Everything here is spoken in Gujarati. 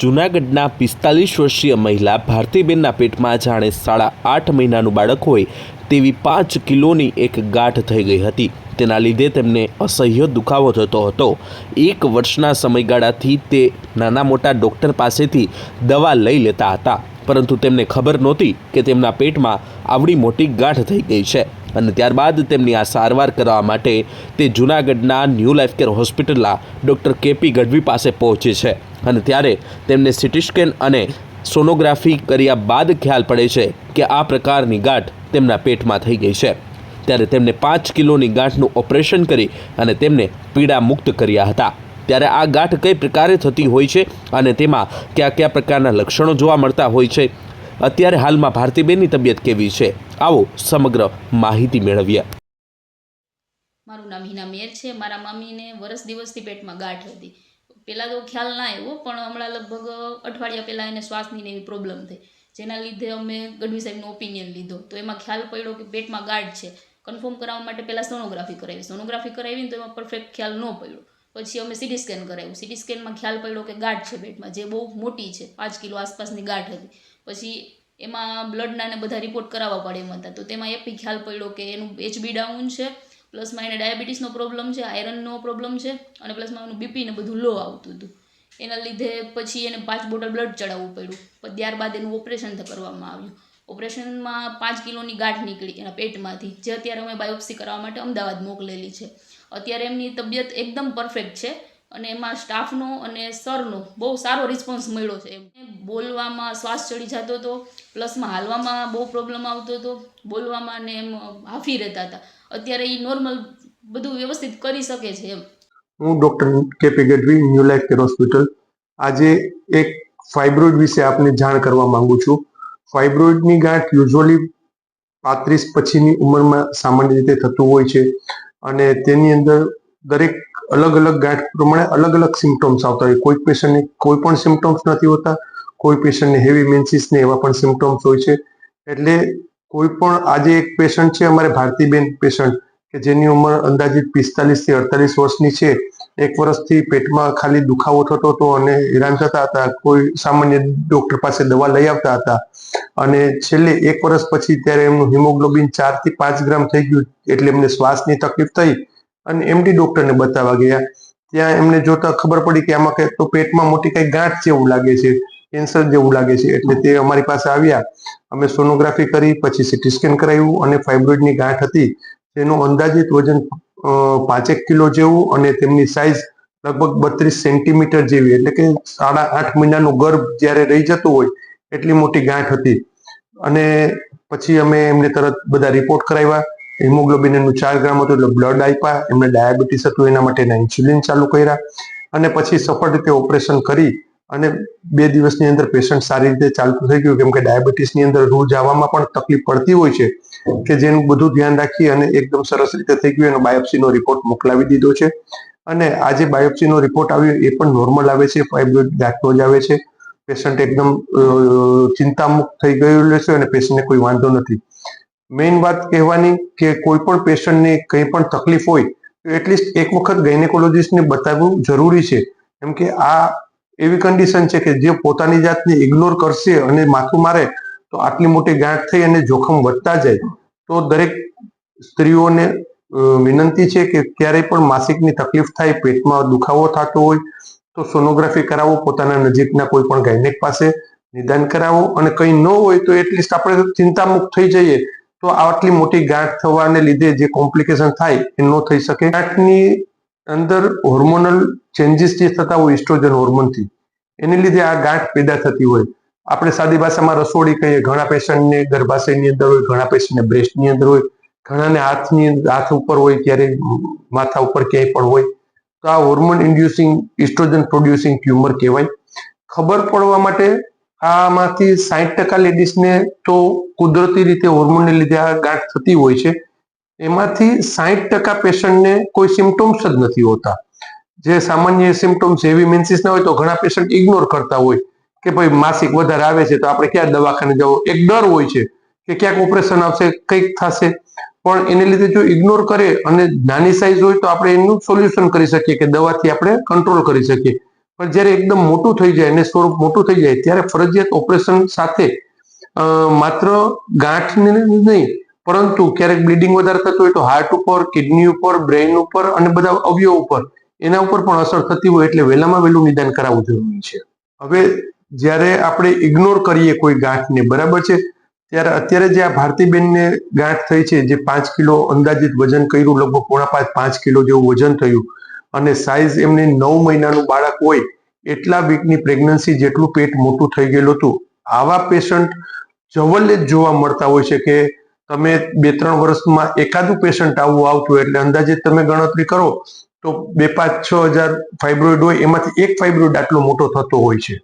જૂનાગઢના 45 વર્ષીય મહિલા ભારતીબેનના પેટમાં જાણે 8.5 મહિનાનું બાળક હોય તેવી 5 કિલોની એક ગાંઠ થઈ ગઈ હતી। તેના લીધે તેમને અસહ્ય દુખાવો થતો હતો। 1 વર્ષના સમયગાળાથી તે નાના મોટા ડૉક્ટર પાસેથી દવા લઈ લેતા હતા, પરંતુ તેમને ખબર નહોતી કે તેમના પેટમાં આવડી મોટી ગાંઠ થઈ ગઈ છે। અને ત્યારબાદ તેમની આ સારવાર કરવા માટે તે જૂનાગઢના ન્યૂ લાઈફ કેર હોસ્પિટલના ડૉક્ટર કેપી ગઢવી પાસે પહોંચે છે। અને ત્યારે તેમને સીટી સ્કેન અને સોનોગ્રાફી કર્યા બાદ ખ્યાલ પડે છે કે આ પ્રકારની ગાંઠ તેમના પેટમાં થઈ ગઈ છે। ત્યારે તેમને 5 કિલોની ગાંઠનું ઓપરેશન કરી અને તેમને પીડા મુક્ત કર્યા હતા। ત્યારે આ ગાંઠ કઈ પ્રકારે થતી હોય છે અને તેમાં કયા કયા પ્રકારના લક્ષણો જોવા મળતા હોય છે, અત્યારે હાલમાં ભારતીબેનની તબિયત કેવી છે, આવો સમગ્ર માહિતી મેળવીએ। મારું નામ હિના મેર છે। મારા મમ્મીને વર્ષ દિવસથી પેટમાં ગાંઠ હતી। પહેલાં તો ખ્યાલ ના આવ્યો, પણ હમણાં લગભગ અઠવાડિયા પહેલાં એને શ્વાસની એવી પ્રોબ્લેમ થઈ, જેના લીધે અમે ગઢવી સાહેબનો ઓપિનિયન લીધો। તો એમાં ખ્યાલ પડ્યો કે પેટમાં ગાંઠ છે। કન્ફર્મ કરાવવા માટે પહેલાં સોનોગ્રાફી કરાવી ને તો એમાં પરફેક્ટ ખ્યાલ ન પડ્યો। પછી અમે સીટી સ્કેન કરાવ્યું। સીટી સ્કેનમાં ખ્યાલ પડ્યો કે ગાંઠ છે પેટમાં, જે બહુ મોટી છે, 5 કિલો આસપાસની ગાંઠ હતી। પછી એમાં બ્લડના ને બધા રિપોર્ટ કરાવવા પડે એમ હતા। તો તેમાં એ બી ખ્યાલ પડ્યો કે એનું HB ડાઉન છે, પ્લસમાં એને ડાયાબિટીસનો પ્રોબ્લેમ છે, આયરનનો પ્રોબ્લેમ છે, અને પ્લસમાં એનું બીપી ને બધું લો આવતું હતું। એના લીધે પછી એને 5 બોટલ બ્લડ ચડાવવું પડ્યું। પણ ત્યારબાદ એનું ઓપરેશન કરવામાં આવ્યું। ઓપરેશનમાં 5 કિલોની ગાંઠ નીકળી એના પેટમાંથી, જે અત્યારે અમે બાયોપ્સી કરાવવા માટે અમદાવાદ મોકલેલી છે। અત્યારે એમની તબિયત એકદમ પરફેક્ટ છે, અને એમાં સ્ટાફનો અને સરનો બહુ સારો રિસ્પોન્સ મળ્યો છે। એમને બોલવામાં શ્વાસ ચડી જતો હતો, પ્લસમાં હાલવામાં બહુ પ્રોબ્લેમ આવતો હતો, બોલવામાં ને એમ હાફી રહેતા હતા। અત્યારે એ નોર્મલ બધું વ્યવસ્થિત કરી શકે છે એમ। હું doctor KP Gadhvi, new life care hospital. આજે એક ફાઇબ્રોઇડ વિશે આપને જાણ કરવા માંગુ છું। ફાઇબ્રોઇડની ગાંઠ યુઝ્યુઅલી 35 પછીની ઉંમરમાં સામાન્ય રીતે થતું હોય છે, અને તેની અંદર દરેક અલગ અલગ ગાંઠ પ્રમાણે અલગ અલગ સિમ્ટમ્સ આવતા હોય। કોઈ પેશન્ટને કોઈ પણ સિમ્ટમ્સ નથી હોતા, કોઈ પેશન્ટને હેવી મેન્સીસ ને એવા પણ સિમ્ટમ્સ હોય છે। એટલે કોઈ પણ આજે એક પેશન્ટ છે અમારે ભારતીબેન પેશન્ટ, કે જેની ઉંમર અંદાજિત 45 થી 48 વર્ષની છે। 1 વર્ષથી પેટમાં ખાલી દુખાવો થતો હતો અને હેરાન થતા હતા। કોઈ સામાન્ય ડોક્ટર પાસે દવા લઈ આવતા હતા, અને છેલ્લે 1 વર્ષ પછી ત્યારે એમનું હિમોગ્લોબિન 4 થી 5 ગ્રામ થઈ ગયું, એટલે એમને શ્વાસની તકલીફ થઈ અને MD ડોક્ટરને બતાવવા ગયા। ત્યાં એમને જોતા ખબર પડી કે આમાં કંઈક તો પેટમાં મોટી કંઈક ગાંઠ જેવું લાગે છે, કેન્સર જેવું લાગે છે। એટલે તે અમારી પાસે આવ્યા, અમે સોનોગ્રાફી કરી, પછી સીટી સ્કેન કરાવ્યું, અને ફાઇબ્રોઇડની ગાંઠ હતી તેનું અંદાજિત વજન 5 કિલો જેવું, અને તેમની સાઇઝ લગભગ 32 સેન્ટીમીટર જેવી, એટલે કે 8.5 મહિનાનું ગર્ભ જ્યારે રહી જતું હોય એટલી મોટી ગાંઠ હતી। અને પછી અમે એમને તરત બધા રિપોર્ટ કરાવ્યા। હિમોગ્લોબિન એનું 4 ગ્રામ હતું એટલે બ્લડ આપ્યા, એમને ડાયાબિટીસ હતું એના માટેના ઇન્સ્યુલિન ચાલુ કર્યા, અને પછી સફળ રીતે ઓપરેશન કરી અને 2 દિવસની અંદર પેશન્ટ સારી રીતે ચાલતું થઈ ગયું। કેમ કે ડાયાબિટીસની અંદર રૂજ આવવામાં પણ તકલીફ પડતી હોય છે, કે જેનું બધું ધ્યાન રાખી અને એકદમ સરસ રીતે થઈ ગયું। એનો બાયોપ્સીનો રિપોર્ટ મોકલાવી દીધો છે, અને આજે બાયોપ્સીનો રિપોર્ટ આવ્યો એ પણ નોર્મલ આવે છે, ફાઇબ્રોઇડ ગાંઠનો જ આવે છે। પેશન્ટ એકદમ ચિંતામુક્ત થઈ ગયેલું છે, અને પેશન્ટને કોઈ વાંધો નથી। મેઇન વાત કહેવાની કે કોઈ પણ પેશન્ટને કંઈ પણ તકલીફ હોય તો એટલીસ્ટ એક વખત ગાયનેકોલોજીસ્ટને બતાવવું જરૂરી છે। કેમ કે આ એવી કન્ડિશન છે કે જે પોતાની જાતને ઇગ્નોર કરશે અને માથું મારે તો આટલી મોટી ગાંઠ થઈ અને જોખમ વધતા જાય। તો દરેક સ્ત્રીઓને વિનંતી છે કે ક્યારેય પણ માસિકની તકલીફ થાય, પેટમાં દુખાવો થતો હોય તો સોનોગ્રાફી કરાવો, પોતાના નજીકના કોઈ પણ ગાયનેક પાસે નિદાન કરાવો, અને કંઈ ન હોય તો એટલીસ્ટ આપણે ચિંતામુક્ત થઈ જઈએ તો આટલી મોટી ગાંઠ થવાને લીધે જે કોમ્પ્લિકેશન થાય એ ન થઈ શકે। ગાંઠની અંદર હોર્મોનલ ચેન્જીસ જે થતા હોય ઇસ્ટ્રોજન હોર્મોનથી, એને લીધે આ ગાંઠ પેદા થતી હોય। આપણે સાદી ભાષામાં રસોડી કહીએ। ઘણા પેશન્ટને ગર્ભાશયની અંદર હોય, ઘણા પેશન્ટને બ્રેસ્ટની અંદર હોય, ઘણાને હાથ ઉપર હોય, ત્યારે માથા ઉપર ક્યાંય પણ હોય, તો આ hormone inducing oestrogen producing tumour કહેવાય। ખબર પડવા માટે આમાંથી 60% લેડીઝને તો કુદરતી રીતે હોર્મોનને લીધે આ ગાંઠ થતી હોય છે। એમાંથી 60% પેશન્ટને કોઈ સિમ્ટમ્સ જ નથી હોતા। જે સામાન્ય સિમ્ટમ્સ હેવી મેન્સીસના હોય તો ઘણા પેશન્ટ ઇગ્નોર કરતા હોય કે ભાઈ માસિક વધારે આવે છે તો આપણે ક્યાં દવાખાને જવું, એક ડર હોય છે કે ક્યાંક ઓપરેશન આવશે, કંઈક થશે। પણ એને લીધે જો ઇગ્નોર કરે અને નાની સાઇઝ હોય તો આપણે એનું સોલ્યુશન કરી શકીએ, કે દવાથી આપણે કંટ્રોલ કરી શકીએ। પણ જ્યારે એકદમ મોટું થઈ જાય અને સ્વરૂપ મોટું થઈ જાય ત્યારે ફરજિયાત ઓપરેશન સાથે માત્ર ગાંઠને નહીં પરંતુ ક્યારેક બ્લીડિંગ વધારે થતું હોય તો હાર્ટ ઉપર, કિડની ઉપર, બ્રેઇન ઉપર અને બધા અવયવ ઉપર એના ઉપર પણ અસર થતી હોય એટલે વહેલામાં વહેલું નિદાન કરાવવું જરૂરી છે. હવે જ્યારે આપણે ઇગ્નોર કરીએ કોઈ ગાંઠને, બરાબર છે, ત્યારે અત્યારે જે આ ભારતીબેનને ગાંઠ થઈ છે, જે 5 કિલો અંદાજિત વજન કર્યું, લગભગ 4.5 કિલો જેવું વજન થયું અને સાઈઝ એમને 9 મહિનાનું બાળક હોય એટલા વીકની પ્રેગ્નન્સી જેટલું પેટ મોટું થઈ ગયેલું હતું. આવા પેશન્ટ જવલ્લે જ જોવા મળતા હોય છે કે તમે 2-3 વર્ષમાં એકાદું પેશન્ટ આવું આવતું હોય એટલે અંદાજે તમે ગણતરી કરો તો 2, 5, 6 હજાર ફાઇબ્રોઇડ હોય એમાંથી એક ફાઇબ્રોઇડ આટલો મોટો થતો હોય છે.